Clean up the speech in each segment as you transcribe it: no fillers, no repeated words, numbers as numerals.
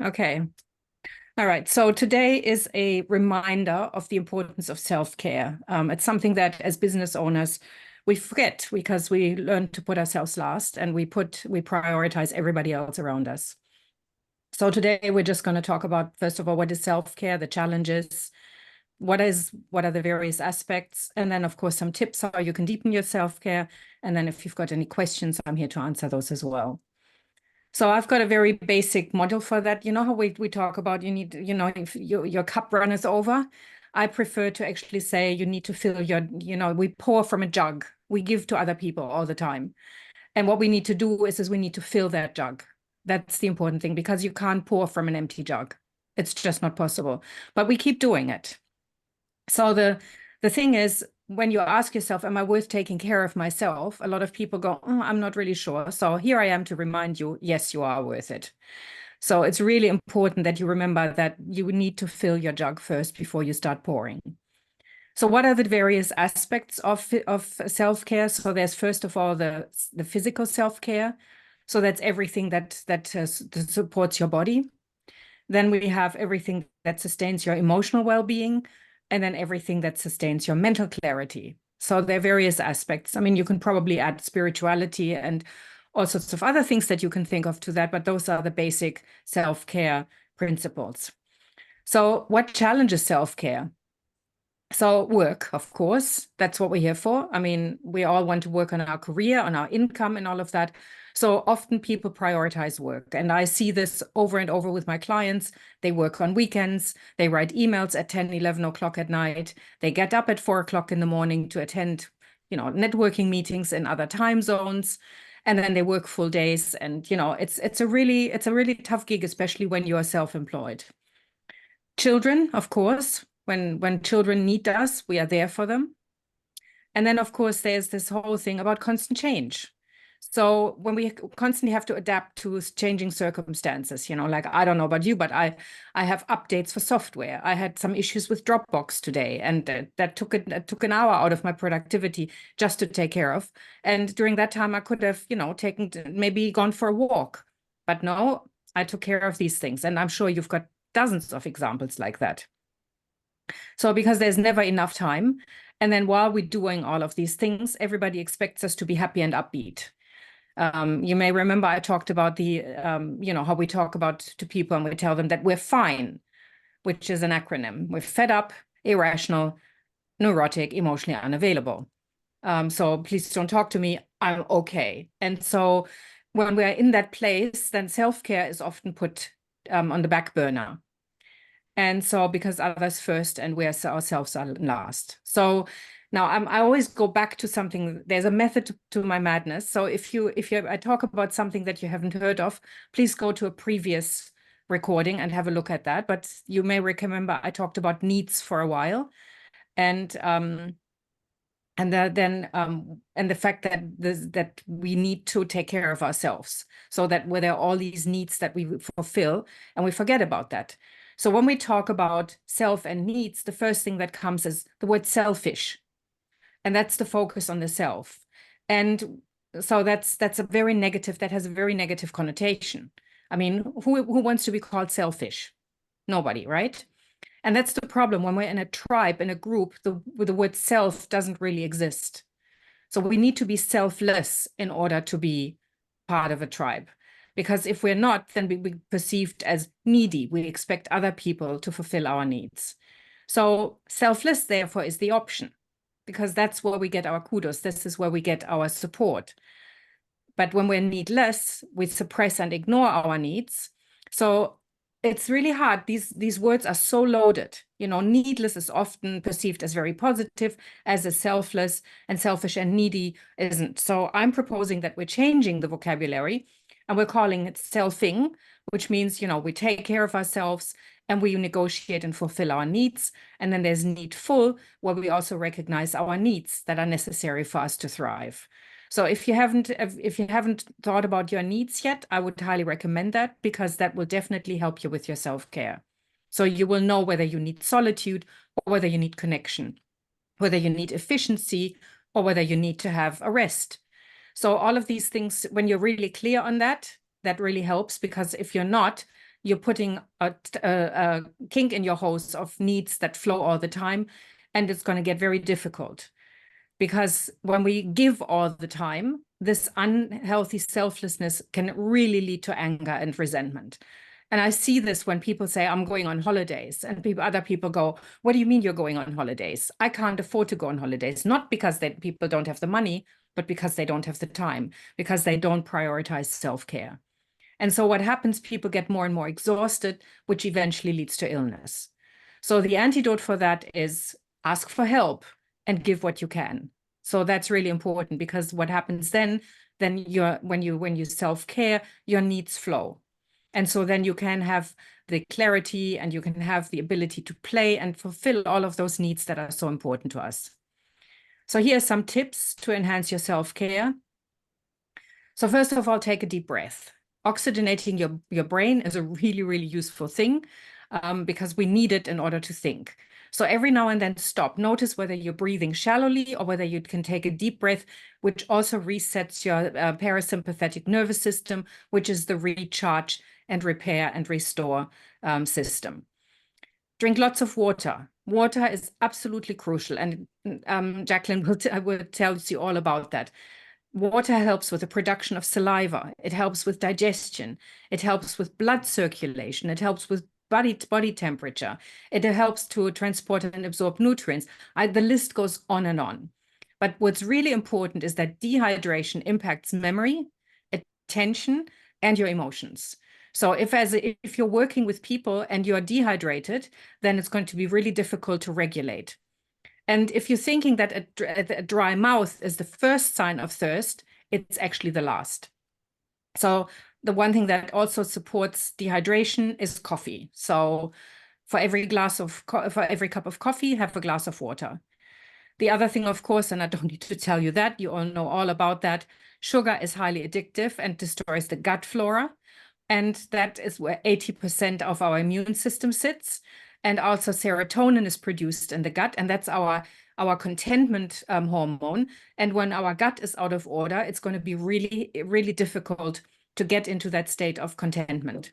Okay. All right. So today is a reminder of the importance of self-care. It's something that as business owners, we forget because we learn to put ourselves last and we prioritize everybody else around us. So today we're just going to talk about, first of all, what is self-care, the challenges, what are the various aspects, and then of course some tips how you can deepen your self-care. And then if you've got any questions, I'm here to answer those as well. So I've got a very basic model for that. You know how we talk about you need, if your cup runneth over. I prefer to actually say you need to fill we pour from a jug. We give to other people all the time. And what we need to do is we need to fill that jug. That's the important thing because you can't pour from an empty jug. It's just not possible. But we keep doing it. So the thing is, when you ask yourself, am I worth taking care of myself? A lot of people go, I'm not really sure. So here I am to remind you, yes, you are worth it. So it's really important that you remember that you need to fill your jug first before you start pouring. So what are the various aspects of self-care? So there's first of all the physical self-care. So that's everything that supports your body. Then we have everything that sustains your emotional well-being, and then everything that sustains your mental clarity. So there are various aspects. I mean, you can probably add spirituality and all sorts of other things that you can think of to that, but those are the basic self-care principles. So what challenges self-care? So work, of course, that's what we're here for. I mean, we all want to work on our career, on our income and all of that. So often people prioritize work. And I see this over and over with my clients. They work on weekends. They write emails at 10, 11 o'clock at night. They get up at 4 o'clock in the morning to attend, networking meetings in other time zones. And then they work full days. And, it's a really tough gig, especially when you are self-employed. Children, of course, when children need us, we are there for them. And then, of course, there's this whole thing about constant change. So when we constantly have to adapt to changing circumstances, like I don't know about you, but I have updates for software. I had some issues with Dropbox today, and that took an hour out of my productivity just to take care of. And during that time, I could have, maybe gone for a walk. But no, I took care of these things. And I'm sure you've got dozens of examples like that. So because there's never enough time. And then while we're doing all of these things, everybody expects us to be happy and upbeat. You may remember I talked about how we talk about to people and we tell them that we're fine, which is an acronym. We're fed up, irrational, neurotic, emotionally unavailable. So please don't talk to me. I'm okay. And so when we're in that place, then self-care is often put on the back burner. And so because others first and we ourselves are last. So now I always go back to something. There's a method to my madness. So if I talk about something that you haven't heard of, please go to a previous recording and have a look at that. But you may remember I talked about needs for a while, and the fact that we need to take care of ourselves, so that where there are all these needs that we fulfill, and we forget about that. So when we talk about self and needs, the first thing that comes is the word selfish. And that's the focus on the self. And so that's a very negative, that has a very negative connotation. I mean, who wants to be called selfish? Nobody, right? And that's the problem when we're in a tribe, in a group, the word self doesn't really exist. So we need to be selfless in order to be part of a tribe. Because if we're not, then we're perceived as needy. We expect other people to fulfill our needs. So selfless, therefore, is the option, because that's where we get our kudos. This is where we get our support. But when we're needless, we suppress and ignore our needs. So it's really hard. These words are so loaded. Needless is often perceived as very positive, as a selfless, and selfish and needy isn't. So I'm proposing that we're changing the vocabulary and we're calling it selfing, which means, we take care of ourselves and we negotiate and fulfill our needs. And then there's needful, where we also recognize our needs that are necessary for us to thrive. So if you haven't thought about your needs yet, I would highly recommend that, because that will definitely help you with your self-care. So you will know whether you need solitude or whether you need connection, whether you need efficiency or whether you need to have a rest. So all of these things, when you're really clear on that, that really helps, because if you're not, you're putting a kink in your hose of needs that flow all the time, and it's going to get very difficult. Because when we give all the time, this unhealthy selflessness can really lead to anger and resentment. And I see this when people say, I'm going on holidays, and other people go, what do you mean you're going on holidays? I can't afford to go on holidays, not because people don't have the money, but because they don't have the time, because they don't prioritize self-care. And so what happens, people get more and more exhausted, which eventually leads to illness. So the antidote for that is ask for help and give what you can. So that's really important, because what happens then when you self-care, your needs flow. And so then you can have the clarity and you can have the ability to play and fulfill all of those needs that are so important to us. So here are some tips to enhance your self-care. So first of all, take a deep breath. Oxygenating your brain is a really, really useful thing, because we need it in order to think. So every now and then stop. Notice whether you're breathing shallowly or whether you can take a deep breath, which also resets your parasympathetic nervous system, which is the recharge and repair and restore system. Drink lots of water. Water is absolutely crucial, and Jacqueline will tell you all about that. Water helps with the production of saliva. It helps with digestion. It helps with blood circulation. It helps with body temperature. It helps to transport and absorb nutrients. The list goes on and on. But what's really important is that dehydration impacts memory, attention, and your emotions. So if you're working with people and you're dehydrated, then it's going to be really difficult to regulate. And if you're thinking that a dry mouth is the first sign of thirst, it's actually the last. So the one thing that also supports dehydration is coffee. So for every cup of coffee, have a glass of water. The other thing, of course, and I don't need to tell you that, you all know all about that, sugar is highly addictive and destroys the gut flora. And that is where 80% of our immune system sits. And also serotonin is produced in the gut, and that's our contentment hormone. And when our gut is out of order, it's going to be really, really difficult to get into that state of contentment.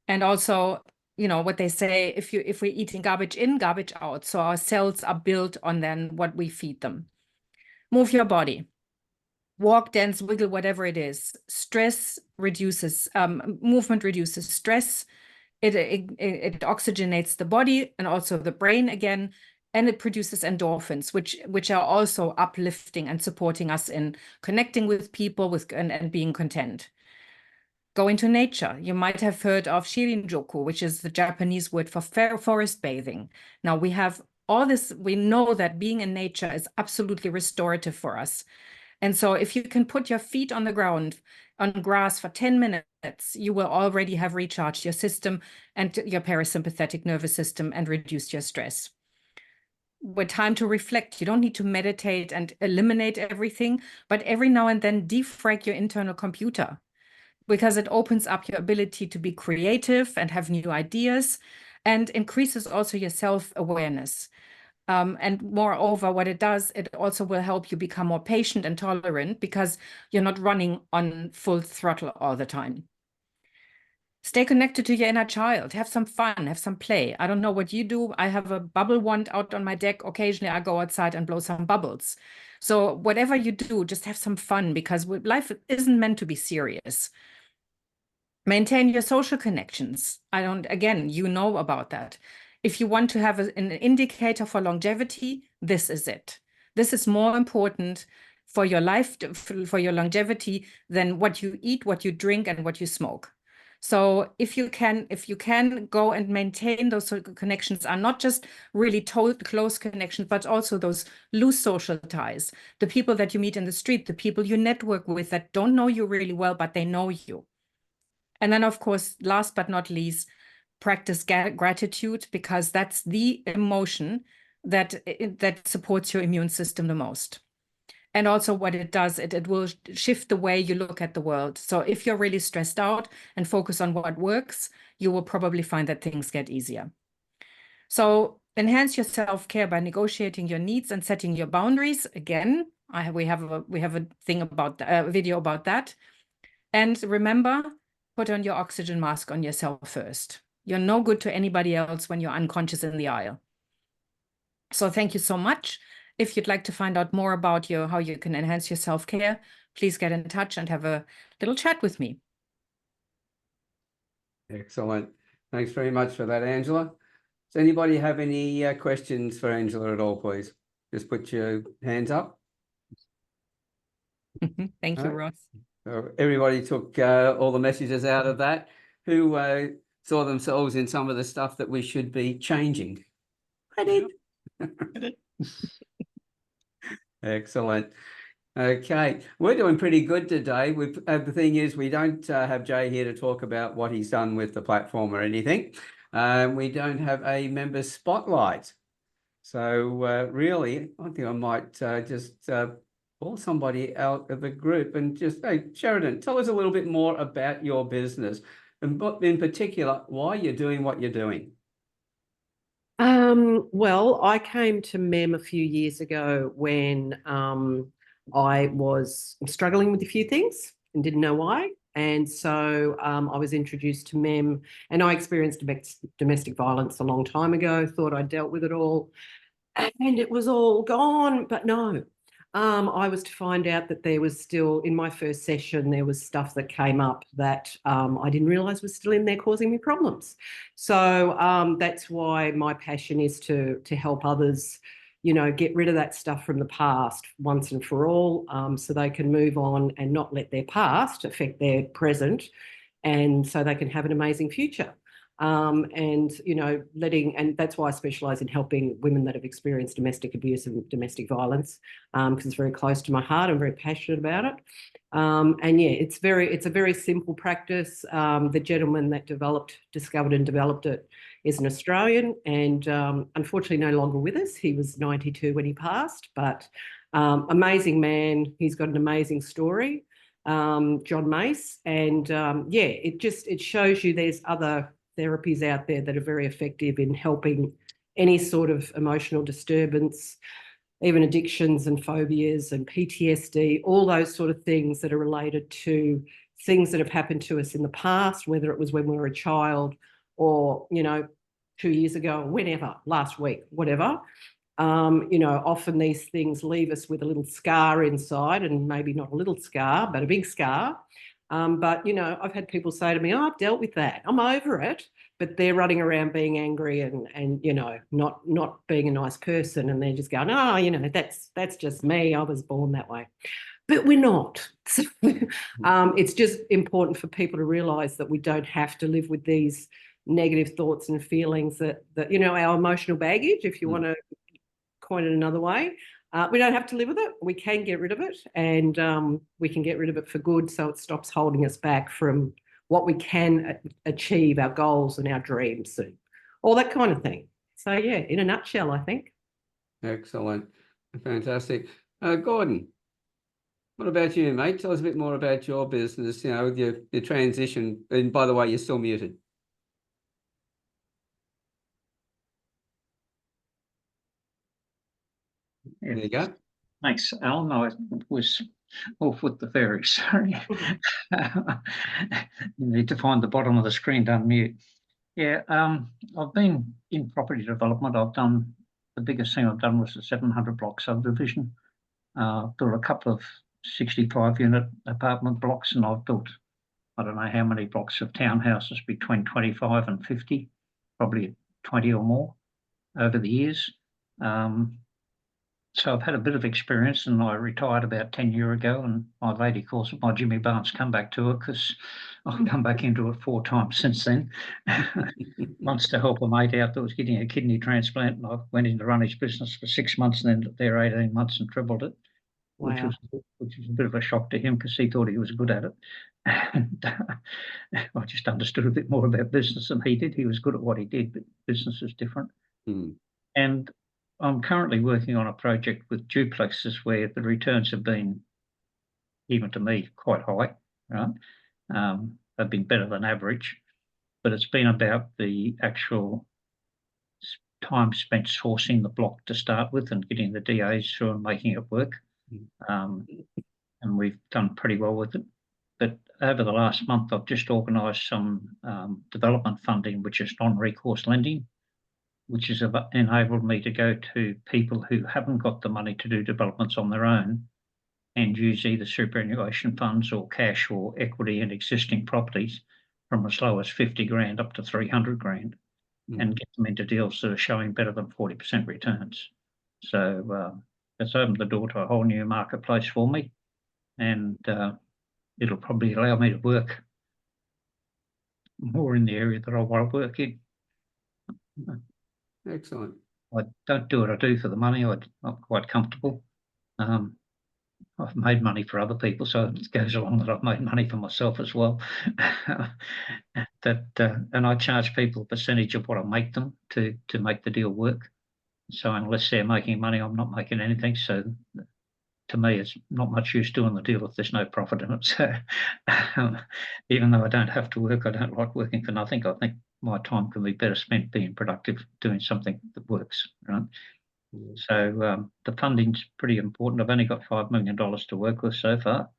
And also, you know, what they say, if we're eating garbage in, garbage out. So our cells are built on then what we feed them. Move your body. Walk, dance, wiggle, whatever it is. Stress reduces, movement reduces stress. It oxygenates the body and also the brain again, and it produces endorphins, which are also uplifting and supporting us in connecting with people and being content. Go into nature. You might have heard of Shirin-joku, which is the Japanese word for forest bathing. Now we have all this, we know that being in nature is absolutely restorative for us. And so if you can put your feet on the ground, on grass for 10 minutes, you will already have recharged your system and your parasympathetic nervous system and reduced your stress. With time to reflect, you don't need to meditate and eliminate everything, but every now and then defrag your internal computer, because it opens up your ability to be creative and have new ideas and increases also your self-awareness. And moreover, what it does, it also will help you become more patient and tolerant, because you're not running on full throttle all the time. Stay connected to your inner child. Have some fun, have some play. I don't know what you do. I have a bubble wand out on my deck. Occasionally, I go outside and blow some bubbles. So whatever you do, just have some fun, because life isn't meant to be serious. Maintain your social connections. Again, you know about that. If you want to have an indicator for longevity, this is it. This is more important for your life, for your longevity, than what you eat, what you drink, and what you smoke. So if you can go and maintain those connections, are not just really close connections, but also those loose social ties, the people that you meet in the street, the people you network with that don't know you really well, but they know you. And then, of course, last but not least, practice gratitude, because that's the emotion that supports your immune system the most. And also what it does, it will shift the way you look at the world. So if you're really stressed out and focus on what works, you will probably find that things get easier. So enhance your self-care by negotiating your needs and setting your boundaries. Again, we have a thing about a video about that. And remember, put on your oxygen mask on yourself first. You're no good to anybody else when you're unconscious in the aisle. So thank you so much. If you'd like to find out more about how you can enhance your self-care, please get in touch and have a little chat with me. Excellent. Thanks very much for that, Angela. Does anybody have any questions for Angela at all, please? Just put your hands up. Thank you, Ross. So everybody took all the messages out of that. Who saw themselves in some of the stuff that we should be changing? I did. Excellent. Okay, we're doing pretty good today. The thing is, we don't have Jay here to talk about what he's done with the platform or anything. We don't have a member spotlight. So really, I think I might just pull somebody out of the group and just, hey, Sheridan, tell us a little bit more about your business and in particular, why you're doing what you're doing. Well, I came to MEM a few years ago when I was struggling with a few things and didn't know why. And so I was introduced to MEM, and I experienced domestic violence a long time ago, thought I'd dealt with it all, and it was all gone, but no. I was to find out that there was still, in my first session, there was stuff that came up that I didn't realise was still in there causing me problems. So that's why my passion is to help others, get rid of that stuff from the past once and for all, so they can move on and not let their past affect their present, and so they can have an amazing future. And that's why I specialise in helping women that have experienced domestic abuse and domestic violence, because it's very close to my heart. I'm very passionate about it. And yeah, it's a very simple practice. The gentleman that discovered and developed it is an Australian, and unfortunately no longer with us. He was 92 when he passed, but amazing man. He's got an amazing story, John Mace, and it shows you there's other therapies out there that are very effective in helping any sort of emotional disturbance, even addictions and phobias and PTSD, all those sort of things that are related to things that have happened to us in the past, whether it was when we were a child or, 2 years ago, whenever, last week, whatever. Often these things leave us with a little scar inside, and maybe not a little scar, but a big scar. But I've had people say to me, "Oh, I've dealt with that. I'm over it." But they're running around being angry and not being a nice person, and they're just going, "Oh, that's just me. I was born that way." But we're not. It's just important for people to realise that we don't have to live with these negative thoughts and feelings that our emotional baggage, if you want to coin it another way. We don't have to live with it. We can get rid of it, and we can get rid of it for good, so it stops holding us back from what we can achieve, our goals and our dreams and all that kind of thing. So yeah, in a nutshell, I think. Excellent. Fantastic. Gordon, what about you, mate? Tell us a bit more about your business, with your transition. And by the way, you're still muted. There you go. Thanks, Alan. I was off with the fairies. Sorry. You need to find the bottom of the screen to unmute. Yeah, I've been in property development. The biggest thing I've done was a 700 block subdivision. Built a couple of 65-unit apartment blocks, and I've built, I don't know how many blocks of townhouses, between 25 and 50, probably 20 or more over the years. So I've had a bit of experience, and I retired about 10 years ago, and my lady calls it my Jimmy Barnes comeback tour, because I've come back into it 4 times since then. Once to help a mate out that was getting a kidney transplant, and I went in to run his business for 6 months, and then there 18 months and tripled it. Wow. Which was a bit of a shock to him, because he thought he was good at it. And I just understood a bit more about business than he did. He was good at what he did, but business is different. And I'm currently working on a project with duplexes where the returns have been, even to me, quite high, right? They've been better than average, but it's been about the actual time spent sourcing the block to start with and getting the DAs through and making it work. And we've done pretty well with it. But over the last month, I've just organised some development funding, which is non-recourse lending, which has enabled me to go to people who haven't got the money to do developments on their own and use either superannuation funds or cash or equity in existing properties from as low as 50 grand up to 300 grand and get them into deals that are showing better than 40% returns. So it's opened the door to a whole new marketplace for me, and it'll probably allow me to work more in the area that I want to work in. Excellent. I don't do what I do for the money. I'm not quite comfortable. I've made money for other people, so it goes along that I've made money for myself as well. And I charge people a percentage of what I make them to make the deal work. So unless they're making money, I'm not making anything. So to me, it's not much use doing the deal if there's no profit in it. So even though I don't have to work, I don't like working for nothing. I think my time can be better spent being productive, doing something that works, right? So the funding's pretty important. I've only got $5 million to work with so far,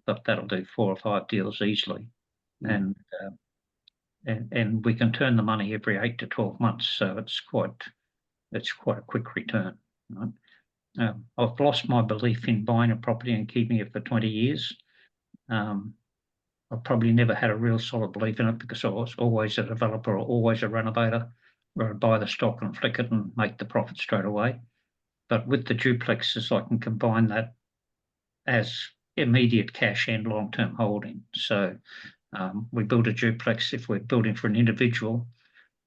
but that'll do 4 or 5 deals easily. And we can turn the money every 8 to 12 months. So it's quite a quick return, right? I've lost my belief in buying a property and keeping it for 20 years. I've probably never had a real solid belief in it because I was always a developer or always a renovator, where I'd buy the stock and flick it and make the profit straight away. But with the duplexes, I can combine that as immediate cash and long-term holding. So we build a duplex. If we're building for an individual,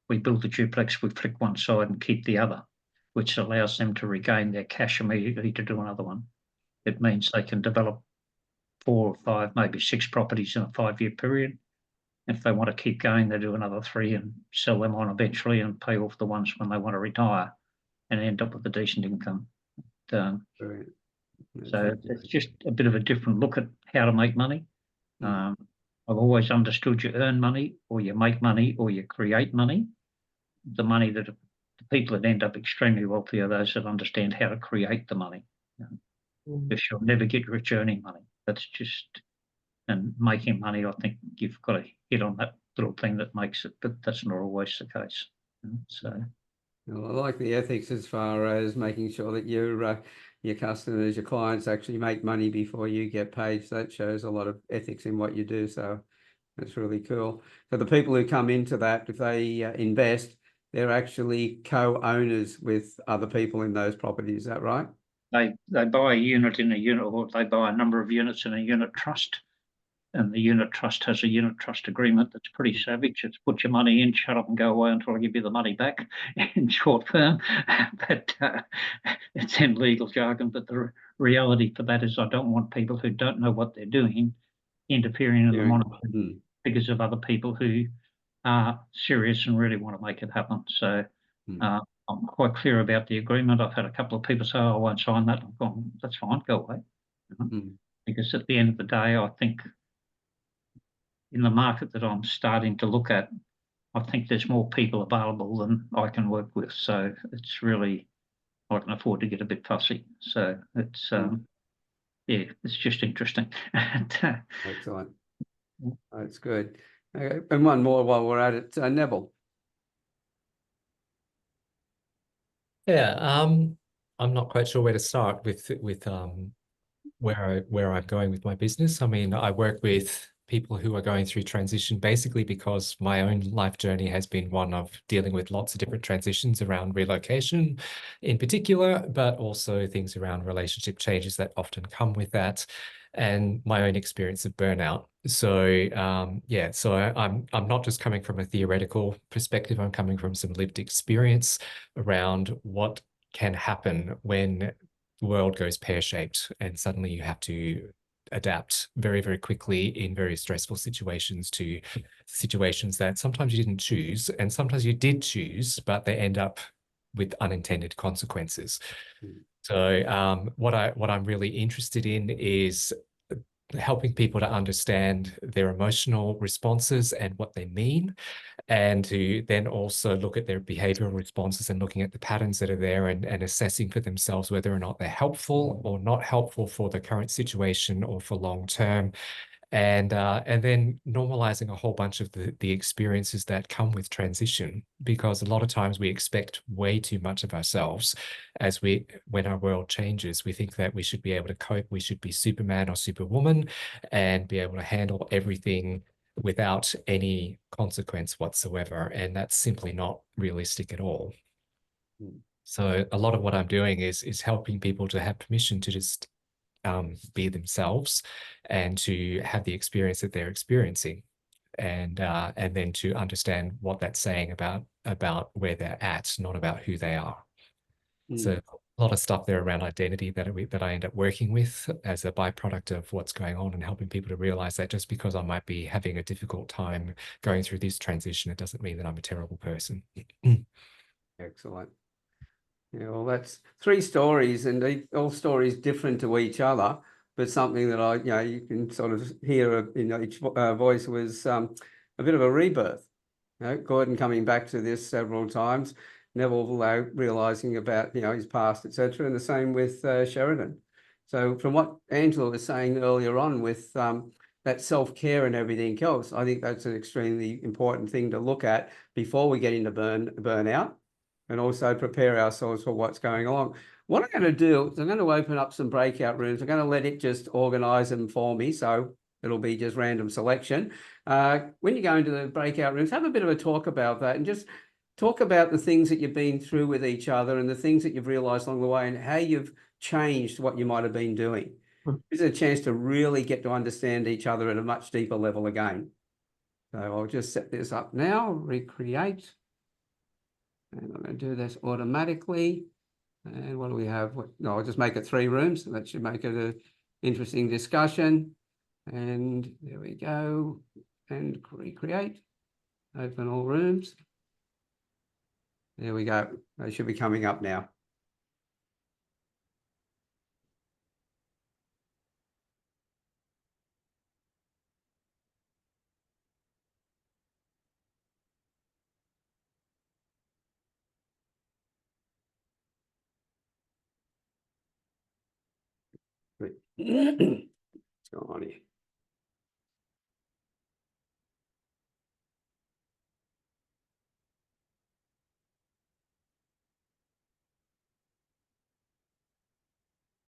we build the duplex, we flick one side and keep the other, which allows them to regain their cash immediately to do another one. It means they can develop 4 or 5, maybe 6 properties in a 5-year period. If they want to keep going, they do another 3 and sell them on eventually and pay off the ones when they want to retire and end up with a decent income. So it's just a bit of a different look at how to make money. I've always understood you earn money or you make money or you create money. The money that the people that end up extremely wealthy are those that understand how to create the money. Because you'll never get rich earning money. That's just, and making money, I think you've got to hit on that little thing that makes it, but that's not always the case. So. Well, I like the ethics as far as making sure that your customers, your clients actually make money before you get paid. So that shows a lot of ethics in what you do. So that's really cool. So the people who come into that, if they invest, they're actually co-owners with other people in those properties. Is that right? They buy a unit in a unit, or they buy a number of units in a unit trust. And the unit trust has a unit trust agreement that's pretty savage. It's put your money in, shut up and go away until I give you the money back in short term. But it's in legal jargon. But the reality for that is I don't want people who don't know what they're doing interfering in the monitoring figures of other people who are serious and really want to make it happen. So I'm quite clear about the agreement. I've had a couple of people say, oh, I won't sign that. I've gone, that's fine, go away. Because at the end of the day, I think in the market that I'm starting to look at, I think there's more people available than I can work with. So it's really, I can afford to get a bit fussy. So it's, yeah, it's just interesting. Excellent. That's good. Okay. And one more while we're at it, Neville. Yeah, I'm not quite sure where to start with where I'm going with my business. I mean, I work with people who are going through transition basically because my own life journey has been one of dealing with lots of different transitions around relocation in particular, but also things around relationship changes that often come with that, and my own experience of burnout. So yeah, so I'm not just coming from a theoretical perspective, I'm coming from some lived experience around what can happen when the world goes pear-shaped and suddenly you have to adapt very, very quickly in very stressful situations to situations that sometimes you didn't choose and sometimes you did choose, but they end up with unintended consequences. So what I'm really interested in is helping people to understand their emotional responses and what they mean, and to then also look at their behavioral responses and looking at the patterns that are there and assessing for themselves whether or not they're helpful or not helpful for the current situation or for long term. and then normalizing a whole bunch of the experiences that come with transition, because a lot of times we expect way too much of ourselves when our world changes. We think that we should be able to cope, we should be Superman or Superwoman and be able to handle everything without any consequence whatsoever, and that's simply not realistic at all. So a lot of what I'm doing is helping people to have permission to just be themselves and to have the experience that they're experiencing, and then to understand what that's saying about where they're at, not about who they are. So a lot of stuff there around identity that I end up working with as a byproduct of what's going on, and helping people to realize that just because I might be having a difficult time going through this transition, it doesn't mean that I'm a terrible person. Excellent. Yeah, well, that's 3 stories, and all stories different to each other, but something that you can sort of hear each voice was a bit of a rebirth. Gordon coming back to this several times, Neville realizing about his past, etc., and the same with Sheridan. So from what Angela was saying earlier on with that self-care and everything else, I think that's an extremely important thing to look at before we get into burnout, and also prepare ourselves for what's going along. What I'm going to do is I'm going to open up some breakout rooms. I'm going to let it just organise them for me, so it'll be just random selection. When you go into the breakout rooms, have a bit of a talk about that, and just talk about the things that you've been through with each other and the things that you've realised along the way and how you've changed what you might have been doing. This is a chance to really get to understand each other at a much deeper level again. So I'll just set this up now, recreate. And I'm going to do this automatically. And what do we have? No, I'll just make it 3 rooms. That should make it an interesting discussion. And there we go. And recreate. Open all rooms. There we go. They should be coming up now. What's going on here?